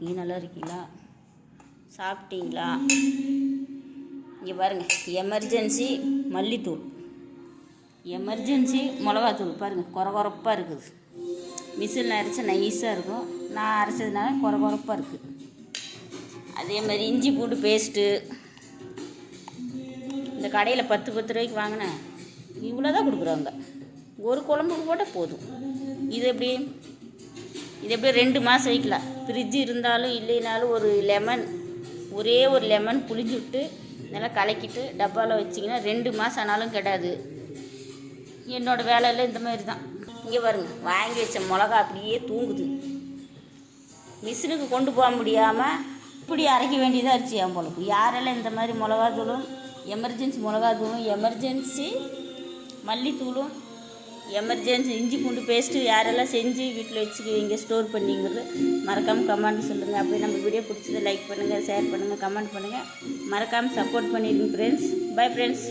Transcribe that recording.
இருக்கீங்க? நல்லா இருக்கீங்களா? சாப்பிட்டீங்களா? இங்கே பாருங்கள், எமர்ஜென்சி மல்லித்தூள், எமர்ஜென்சி மிளகாத்தூள் பாருங்கள், கொரகொரப்பாக இருக்குது. மிஷினில் அரைச்சா நைஸாக இருக்கும், நான் அரைச்சதுனால கொரகொரப்பாக இருக்குது. அதே மாதிரி இஞ்சி பூண்டு பேஸ்ட்டு இந்த கடையில் 10 ரூபாய்க்கு வாங்கினேன், இவ்வளோ தான் கொடுக்குறாங்க. ஒரு குழம்புக்கு போட்டால் போதும். இது எப்படி 2 மாதம் வைக்கலாம். ஃப்ரிட்ஜு இருந்தாலும் இல்லைனாலும் ஒரே ஒரு லெமன் புளிஞ்சு விட்டு நல்லா கலக்கிட்டு டப்பாவில் வச்சிங்கன்னா 2 மாதம் ஆனாலும் கெடாது. என்னோடய வேலையில் இந்த மாதிரி தான். இங்கே பாருங்கள், வாங்கி வச்ச மிளகா அப்படியே தூங்குது. மிஷினுக்கு கொண்டு போக முடியாமல் இப்படி அரைக்க வேண்டியதாக இருந்துச்சு என் பொழப்பு. யாரெல்லாம் இந்த மாதிரி மிளகாத்தூளும், எமர்ஜென்சி மிளகாத்தூளும், எமர்ஜென்சி மல்லித்தூளும், எமர்ஜென்சி இஞ்சி பூண்டு பேஸ்ட்டு யாரெல்லாம் செஞ்சு வீட்டில் வச்சுக்குவீங்க, ஸ்டோர் பண்ணிங்கிறது மறக்காமல் கமெண்ட் சொல்லுங்கள். அப்படியே நம்ம வீடியோ பிடிச்சதை லைக் பண்ணுங்கள், ஷேர் பண்ணுங்கள், கமெண்ட் பண்ணுங்கள். மறக்காமல் சப்போர்ட் பண்ணிடுங்க ஃப்ரெண்ட்ஸ். Bye friends.